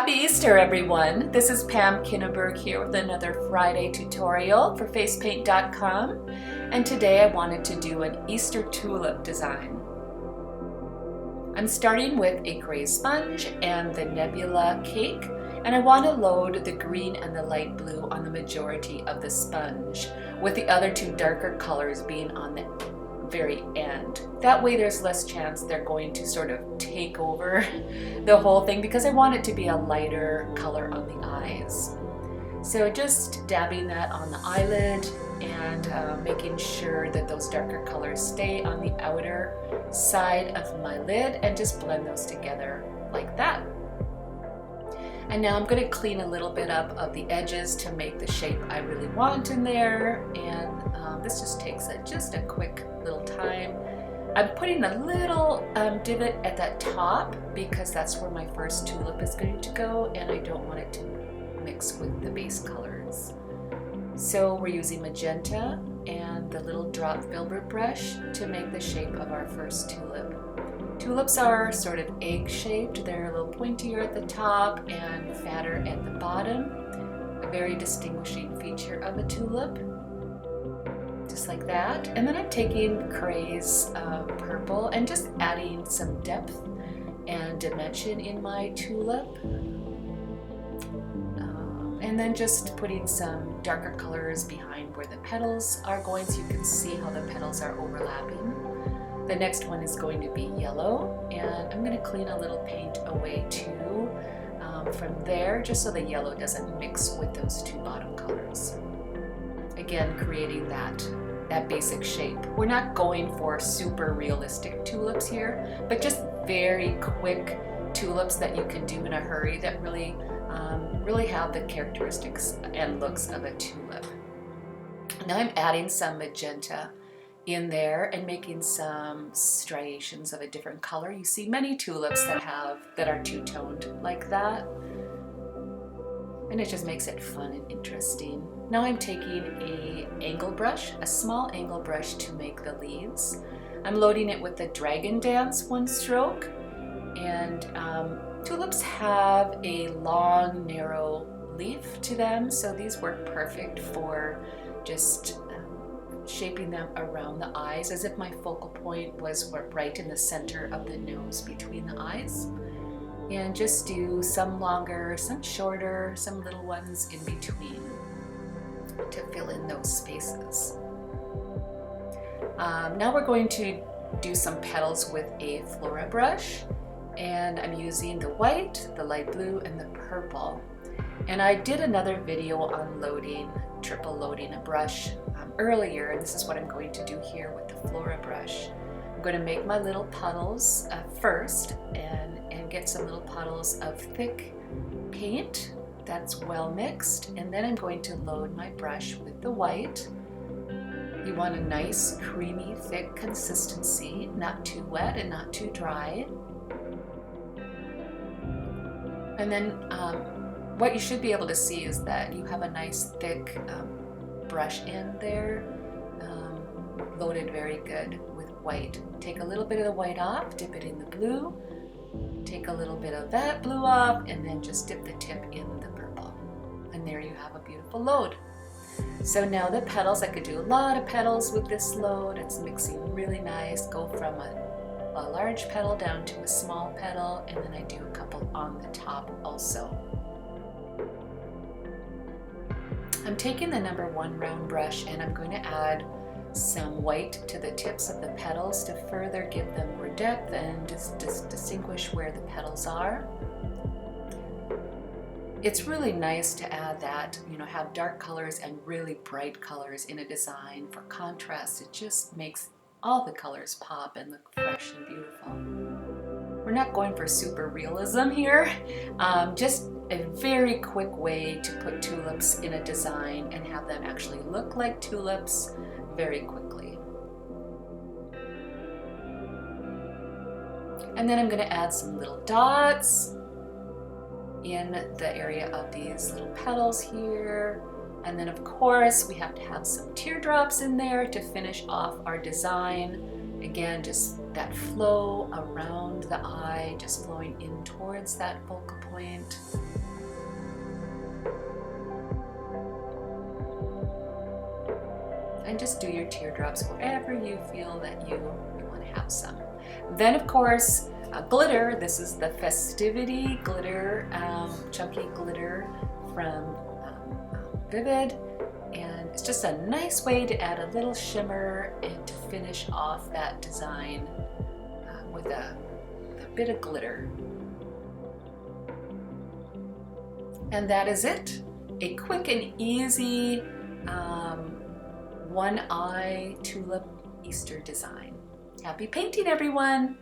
Happy Easter, everyone! This is Pam Kinneberg here with another Friday tutorial for facepaint.com, and today I wanted to do an Easter tulip design. I'm starting with a gray sponge and the nebula cake, and I want to load the green and the light blue on the majority of the sponge, with the other two darker colors being on the very end. That way there's less chance they're going to sort of take over the whole thing, because I want it to be a lighter color on the eyes. So just dabbing that on the eyelid and making sure that those darker colors stay on the outer side of my lid, and just blend those together like that. And now I'm going to clean a little bit up of the edges to make the shape I really want in there, and this just takes just a quick little time. I'm putting a little divot at that top because that's where my first tulip is going to go, and I don't want it to mix with the base colors. So we're using magenta and the little drop filbert brush to make the shape of our first tulip. Tulips are sort of egg-shaped. They're a little pointier at the top and fatter at the bottom. A very distinguishing feature of a tulip. Just like that. And then I'm taking Cray's purple and just adding some depth and dimension in my tulip. And then just putting some darker colors behind where the petals are going, so you can see how the petals are overlapping. The next one is going to be yellow, and I'm going to clean a little paint away too from there, just so the yellow doesn't mix with those two bottom colors. Again, creating that basic shape. We're not going for super realistic tulips here, but just very quick tulips that you can do in a hurry that really have the characteristics and looks of a tulip. Now I'm adding some magenta in there and making some striations of a different color. You see many tulips that are two-toned like that, and it just makes it fun and interesting. Now I'm taking a small angle brush to make the leaves. I'm loading it with the Dragon Dance one stroke, and tulips have a long, narrow leaf to them, so these work perfect for just shaping them around the eyes, as if my focal point was right in the center of the nose between the eyes. And just do some longer, some shorter, some little ones in between to fill in those spaces. Now we're going to do some petals with a Flora brush, and I'm using the white, the light blue, and the purple. And I did another video on triple loading a brush earlier, and this is what I'm going to do here with the Flora brush. I'm going to make my little puddles first, and get some little puddles of thick paint that's well mixed, and then I'm going to load my brush with the white. You want a nice creamy thick consistency, not too wet and not too dry. And then what you should be able to see is that you have a nice thick brush end there, loaded very good with white. Take a little bit of the white off, dip it in the blue, take a little bit of that blue off, and then just dip the tip in the purple. And there you have a beautiful load. So now the petals, I could do a lot of petals with this load. It's mixing really nice. Go from a large petal down to a small petal, and then I do a couple on the top also. I'm taking the number 1 round brush, and I'm going to add some white to the tips of the petals to further give them more depth and just distinguish where the petals are. It's really nice to add that, have dark colors and really bright colors in a design for contrast. It just makes all the colors pop and look fresh and beautiful. We're not going for super realism here, just a very quick way to put tulips in a design and have them actually look like tulips very quickly. And then I'm going to add some little dots in the area of these little petals here. And then of course we have to have some teardrops in there to finish off our design. Again, just that flow around the eye, just flowing in towards that focal point. And just do your teardrops wherever you feel that you want to have some. Then, of course, glitter. This is the Festivity glitter, chunky glitter from Vivid. And it's just a nice way to add a little shimmer and to finish off that design with a bit of glitter. And that is it. A quick and easy one eye tulip Easter design. Happy painting, everyone!